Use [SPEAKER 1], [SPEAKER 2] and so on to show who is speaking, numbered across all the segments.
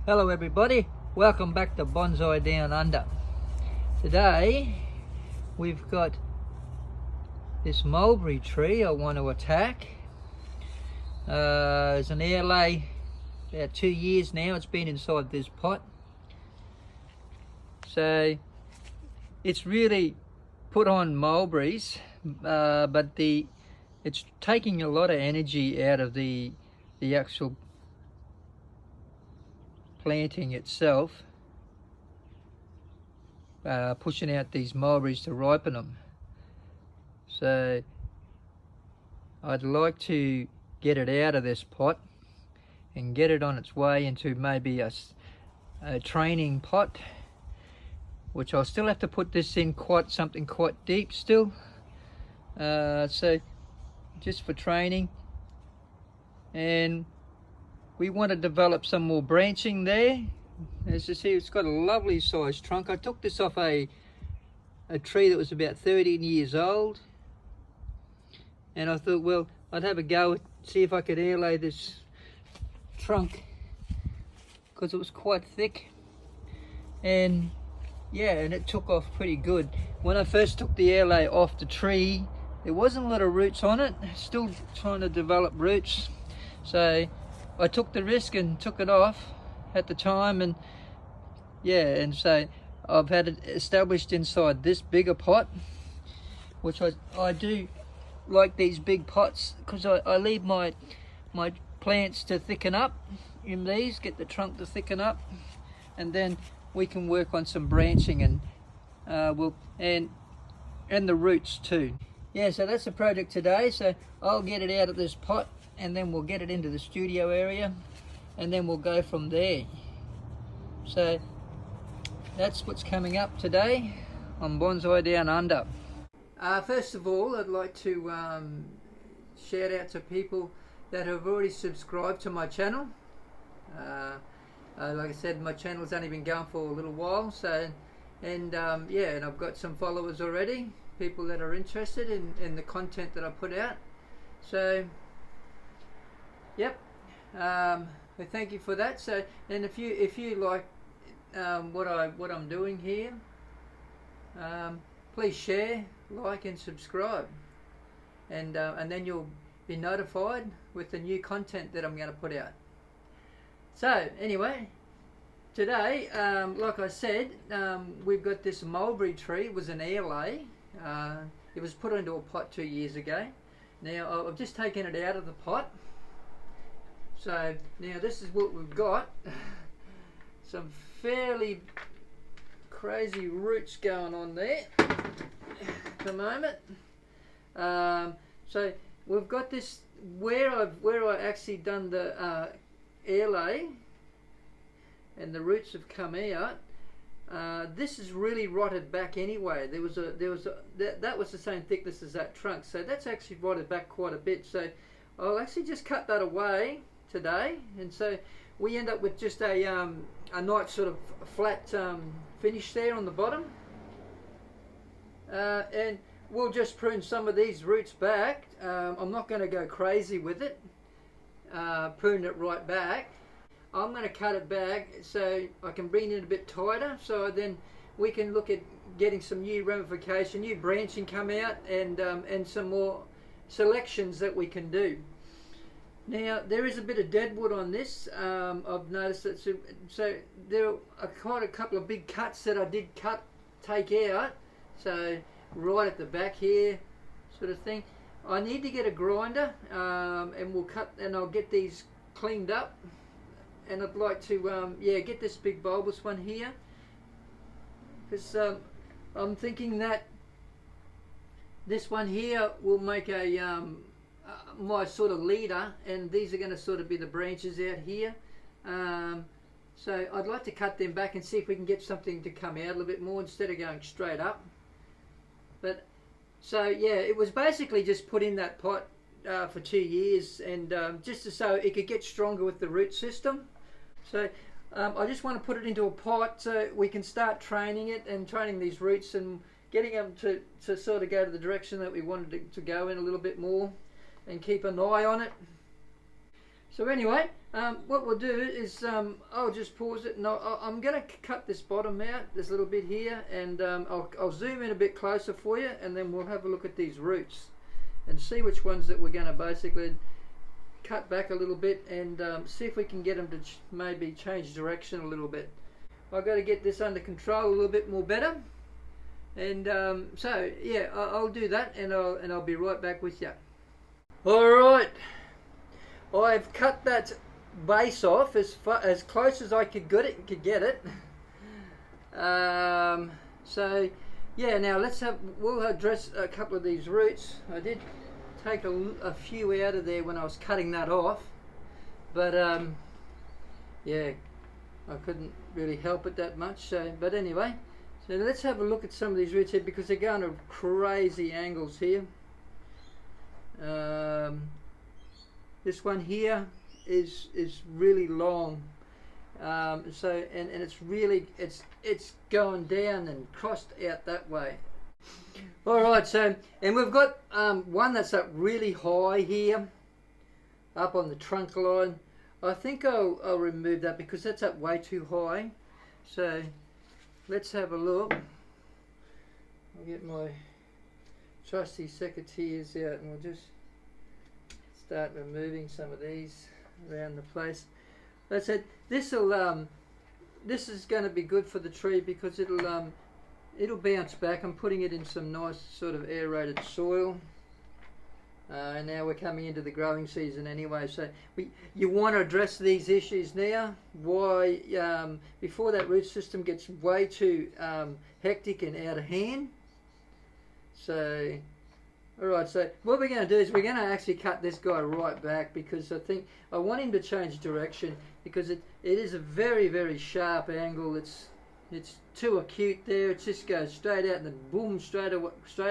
[SPEAKER 1] Hello everybody, welcome back to Bonsai Down Under. Today we've got this mulberry tree I want to attack. It's an heirloom, about 2 years now it's been inside this pot. So it's really put on mulberries, but it's taking a lot of energy out of the actual planting itself, pushing out these mulberries to ripen them. So I'd like to get it out of this pot and get it on its way into maybe a training pot, which I'll still have to put this in something quite deep still, so just for training. And we want to develop some more branching there. As you see, it's got a lovely sized trunk. I took this off a tree that was about 13 years old, and I thought, well, I'd have a go, see if I could airlay this trunk, because it was quite thick. And yeah, and it took off pretty good. When I first took the airlay off the tree, there wasn't a lot of roots on it, still trying to develop roots. So I took the risk and took it off at the time, and yeah, and so I've had it established inside this bigger pot, which I do like these big pots, because I leave my plants to thicken up in these, get the trunk to thicken up, and then we can work on some branching and and the roots too. Yeah, so that's the project today. So I'll get it out of this pot, and then we'll get it into the studio area, and then we'll go from there. So that's what's coming up today on Bonsai Down Under. First of all, I'd like to shout out to people that have already subscribed to my channel. Like I said, my channel's only been going for a little while, so and I've got some followers already, people that are interested in the content that I put out. So yep, thank you for that. So, and if you like what I'm doing here, please share, like, and subscribe, and then you'll be notified with the new content that I'm going to put out. So anyway, today, like I said, we've got this mulberry tree. It was an heirloom. It was put into a pot 2 years ago. Now I've just taken it out of the pot. So now this is what we've got. Some fairly crazy roots going on there at the moment. So we've got this where I actually done the heirloom, and the roots have come out. This is really rotted back anyway. That was the same thickness as that trunk, so that's actually rotted back quite a bit. So I'll actually just cut that away today, and so we end up with just a nice sort of flat finish there on the bottom, and we'll just prune some of these roots back. I'm not going to go crazy with it, prune it right back. I'm going to cut it back so I can bring it a bit tighter, so then we can look at getting some new ramification, new branching come out, and some more selections that we can do. Now there is a bit of dead wood on this. I've noticed that, so there are quite a couple of big cuts that I did take out, so right at the back here sort of thing. I need to get a grinder, and we'll cut, and I'll get these cleaned up. And I'd like to get this big bulbous one here, because I'm thinking that this one here will make a my sort of leader, and these are going to sort of be the branches out here. So I'd like to cut them back and see if we can get something to come out a little bit more instead of going straight up. But so yeah, it was basically just put in that pot for 2 years, and just so it could get stronger with the root system. So I just want to put it into a pot so we can start training it and training these roots and getting them to sort of go to the direction that we wanted to go in a little bit more, and keep an eye on it. So anyway, what we'll do is I'll just pause it, and I'm going to cut this bottom out, this little bit here, and I'll zoom in a bit closer for you, and then we'll have a look at these roots and see which ones that we're going to basically cut back a little bit, and see if we can get them to maybe change direction a little bit. I've got to get this under control a little bit more better, and so yeah, I'll do that, and I'll be right back with you. All right, I've cut that base off as close as I could get it. So yeah, now we'll address a couple of these roots. I did take a few out of there when I was cutting that off, but yeah, I couldn't really help it that much. So, but anyway, so let's have a look at some of these roots here, because they're going to crazy angles here. This one here is really long, so and it's really it's going down and crossed out that way. All right, so and we've got one that's up really high here, up on the trunk line. I think I'll remove that because that's up way too high. So let's have a look. I'll get my trusty secateurs out, and we'll just start removing some of these around the place. That's it. This is going to be good for the tree because it'll bounce back. I'm putting it in some nice sort of aerated soil. And now we're coming into the growing season anyway, so you want to address these issues now. Why before that root system gets way too hectic and out of hand. So alright, so what we're going to do is we're going to actually cut this guy right back, because I want him to change direction, because it is a very, very sharp angle. It's too acute there. It just goes straight out and then boom, straight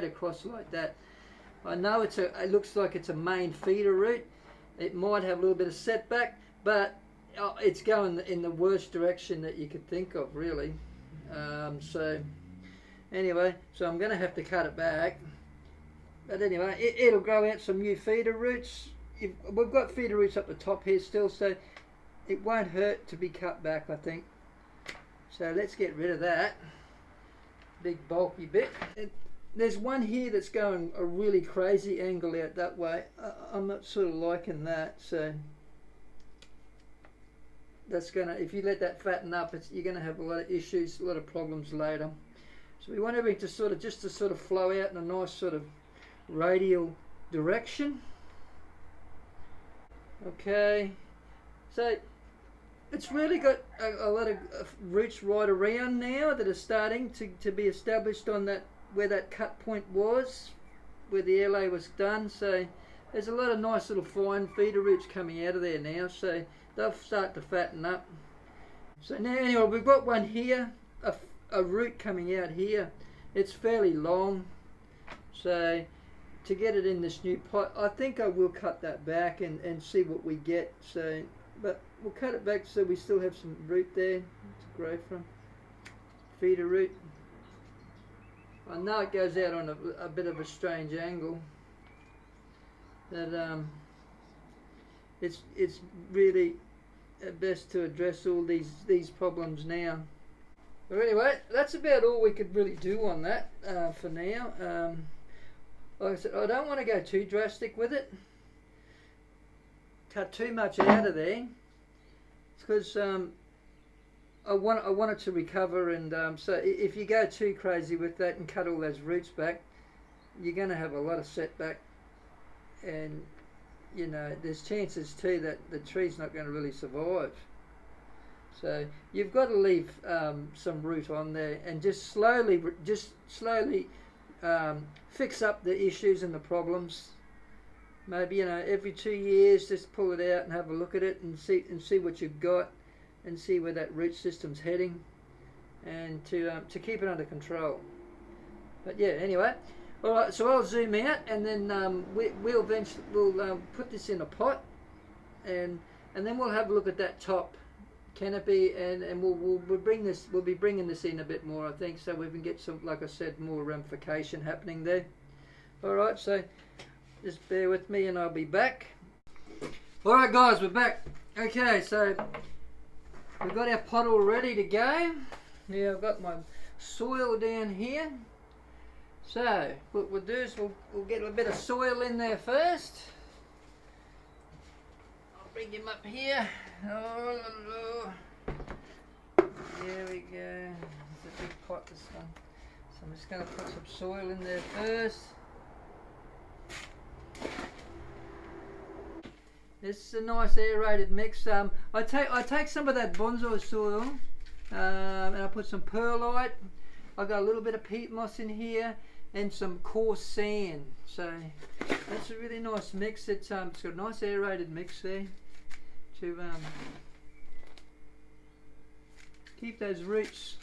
[SPEAKER 1] across like that. I know it looks like it's a main feeder root. It might have a little bit of setback, but it's going in the worst direction that you could think of, really. So anyway, so I'm going to have to cut it back. But anyway, it'll grow out some new feeder roots. We've got feeder roots up the top here still, so it won't hurt to be cut back, I think. So let's get rid of that big bulky bit. There's one here that's going a really crazy angle out that way. I'm not sort of liking that, so that's gonna, if you let that fatten up, you're gonna have a lot of issues, a lot of problems later. So we want everything to just flow out in a nice sort of radial direction. Okay, so it's really got a lot of roots right around now that are starting to be established on that, where that cut point was, where the airlay was done. So there's a lot of nice little fine feeder roots coming out of there now, so they'll start to fatten up. So now anyway, we've got one here, a root coming out here. It's fairly long, so to get it in this new pot, I think I will cut that back and see what we get. So, but we'll cut it back so we still have some root there to grow from. Feeder root. I know it goes out on a bit of a strange angle, but it's really best to address all these problems now. But anyway, that's about all we could really do on that for now. Like I said, I don't want to go too drastic with it, cut too much out of there, because I want it to recover, and so if you go too crazy with that and cut all those roots back, you're going to have a lot of setback, and you know there's chances too that the tree's not going to really survive. So you've got to leave some root on there, and just slowly fix up the issues and the problems. Maybe every 2 years, just pull it out and have a look at it and see what you've got, and see where that root system's heading, and to keep it under control. But yeah, anyway, all right. So I'll zoom out, and then we'll put this in a pot, and then we'll have a look at that top canopy, and we'll be bringing this in a bit more, I think, so we can get some, like I said, more ramification happening there. All right, so just bear with me, and I'll be back. Alright guys, we're back. Okay, so we've got our pot all ready to go. Now I've got my soil down here. So what we'll do is we'll get a bit of soil in there first. I'll bring him up here. Oh, there we go. It's a big pot, this one. So I'm just going to put some soil in there first. This is a nice aerated mix. I take some of that bonsai soil and I put some perlite. I've got a little bit of peat moss in here and some coarse sand. So that's a really nice mix. It's got a nice aerated mix there to keep those roots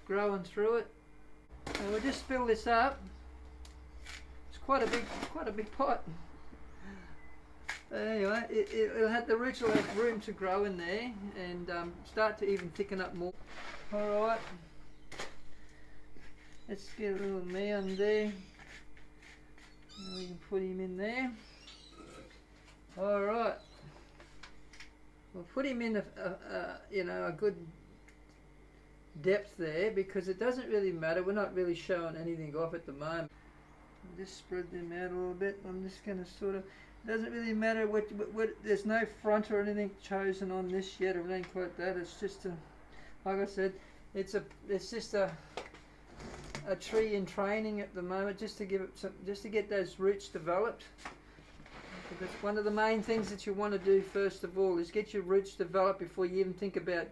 [SPEAKER 1] growing through it. And we'll just fill this up. It's quite a big pot. Anyway, it'll have, the roots will have room to grow in there and start to even thicken up more. Alright, let's get a little mound there. And we can put him in there. Alright, we'll put him in a good depth there, because it doesn't really matter. We're not really showing anything off at the moment. I'll just spread them out a little bit. I'm just going to sort of, doesn't really matter what there's no front or anything chosen on this yet or anything like that. It's just a, like I said, it's just a tree in training at the moment, just to give it some, just to get those roots developed. Because one of the main things that you want to do first of all is get your roots developed before you even think about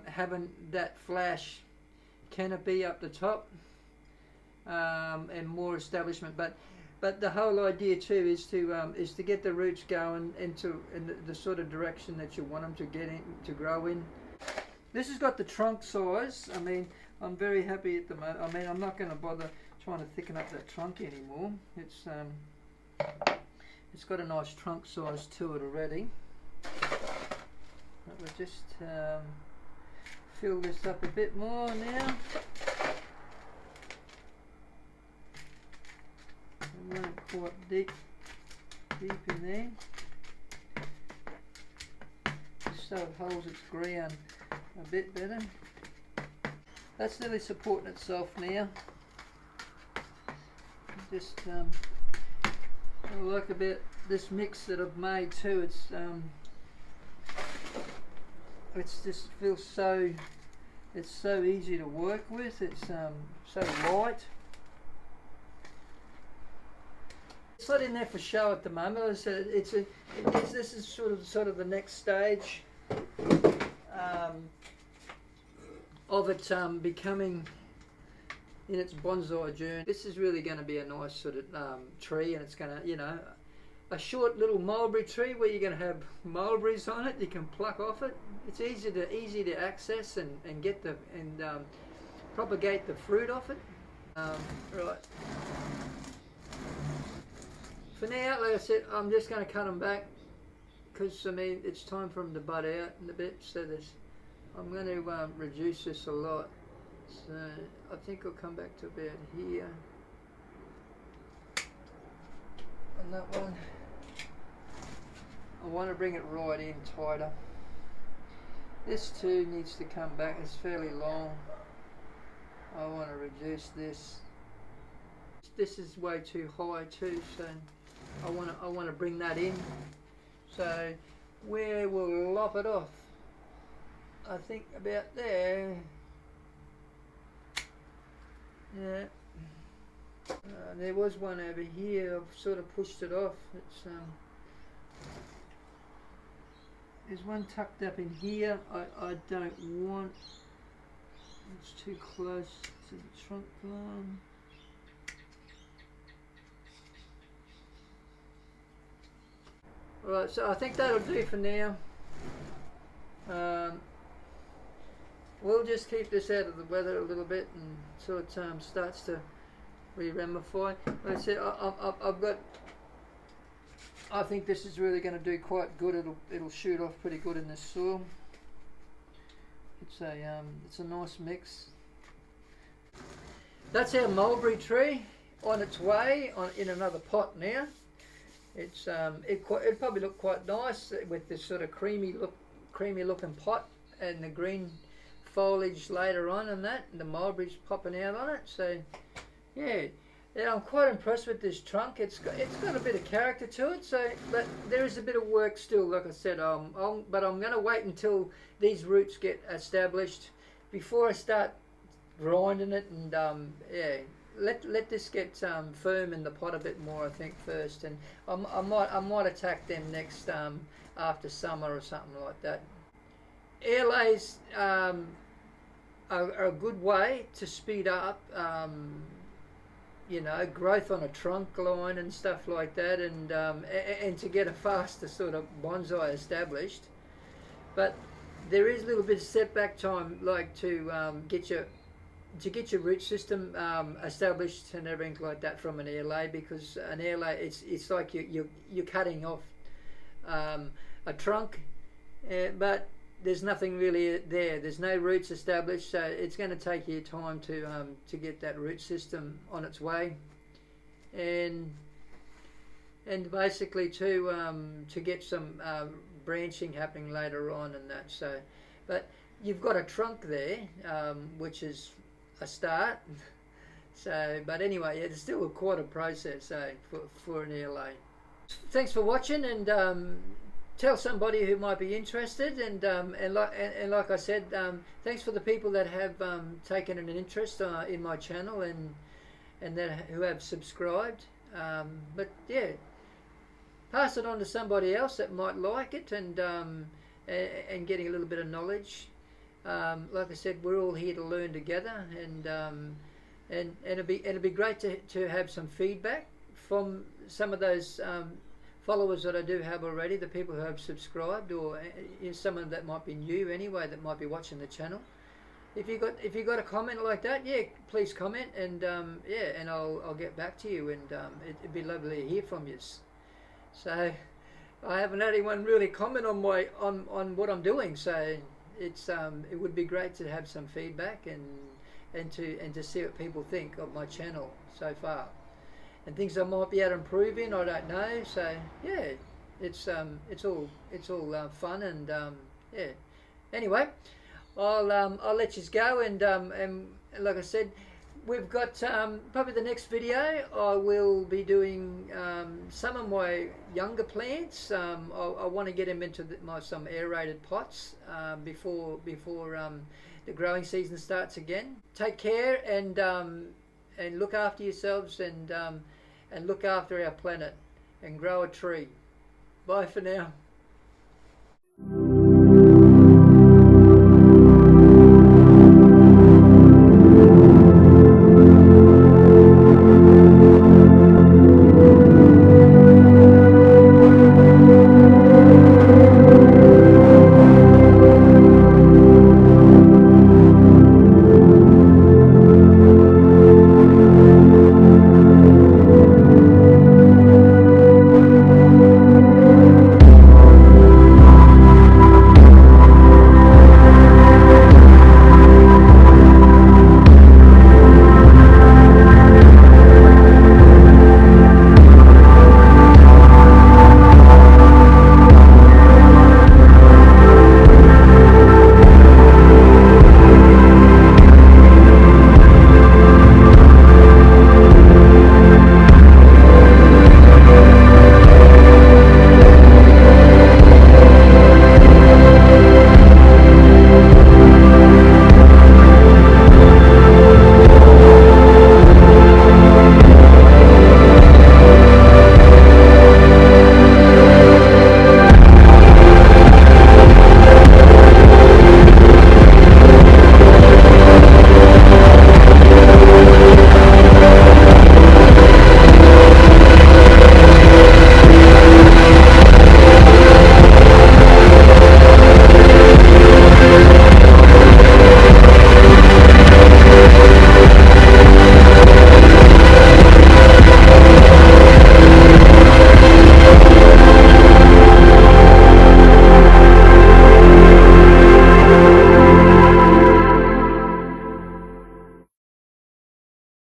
[SPEAKER 1] having that flash canopy up the top and more establishment. But the whole idea too is to get the roots going in the sort of direction that you want them to get in, to grow in. This has got the trunk size. I mean, I'm very happy at the moment. I mean, I'm not going to bother trying to thicken up that trunk anymore. It's got a nice trunk size to it already. But we'll just fill this up a bit more now. I want it quite deep in there, just so it holds its ground a bit better. That's nearly supporting itself now. Just I like about this mix that I've made too. It's just feels so. It's so easy to work with. It's so light. It's not in there for show at the moment. As I said, this is sort of the next stage of it becoming in its bonsai journey. This is really going to be a nice sort of tree, and it's going to, you know, a short little mulberry tree where you're going to have mulberries on it. You can pluck off it. It's easy to access and get the propagate the fruit off it. Right. For now, like I said, I'm just going to cut them back because I mean it's time for them to bud out in a bit. So I'm going to reduce this a lot. So I think I'll come back to about here. And that one, I want to bring it right in tighter. This too needs to come back. It's fairly long. I want to reduce this. This is way too high too, so I want to bring that in. So where we'll lop it off, I think about there. Yeah. There was one over here. I've sort of pushed it off. It's there's one tucked up in here. I don't want. It's too close to the trunk line. Alright, so I think that'll do for now. We'll just keep this out of the weather a little bit until it starts to re-ramify. Like I said, I think this is really going to do quite good. It'll shoot off pretty good in this soil. It's a nice mix. That's our mulberry tree, on its way in another pot now. It's it probably look quite nice with this sort of creamy looking pot and the green foliage later on and that, and the mulberries popping out on it. So yeah, I'm quite impressed with this trunk. It's got a bit of character to it. So, but there is a bit of work still, like I said. But I'm going to wait until these roots get established before I start grinding it, and yeah, let this get firm in the pot a bit more, I think, first, and I might attack them next after summer or something like that. Air lays are a good way to speed up you know, growth on a trunk line and stuff like that, and to get a faster sort of bonsai established. But there is a little bit of setback time, like to get your root system established and everything like that from an air lay, because an air lay, it's like you're cutting off a trunk, but there's nothing really there. There's no roots established, so it's going to take you time to get that root system on its way, and basically to get some branching happening later on and that. So, but you've got a trunk there, which is a start. So, but anyway, it's still quite a process for an air lay. Thanks for watching, and tell somebody who might be interested, and like I said, thanks for the people that have taken an interest in my channel and who have subscribed. But yeah, pass it on to somebody else that might like it, and getting a little bit of knowledge. Like I said, we're all here to learn together, and it'd be great to have some feedback from some of those followers that I do have already, the people who have subscribed, or someone that might be new anyway, that might be watching the channel. If you got a comment like that, yeah, please comment, and yeah, and I'll get back to you, and it'd be lovely to hear from you. So I haven't had anyone really comment on what I'm doing, so it would be great to have some feedback and to see what people think of my channel so far, and things I might be able to improve in. I don't know. So yeah, it's all fun, and yeah. Anyway, I'll let you go, and like I said, we've got probably the next video I will be doing some of my younger plants. I want to get them into some aerated pots before the growing season starts again. Take care, and look after yourselves, and look after our planet, and grow a tree. Bye for now.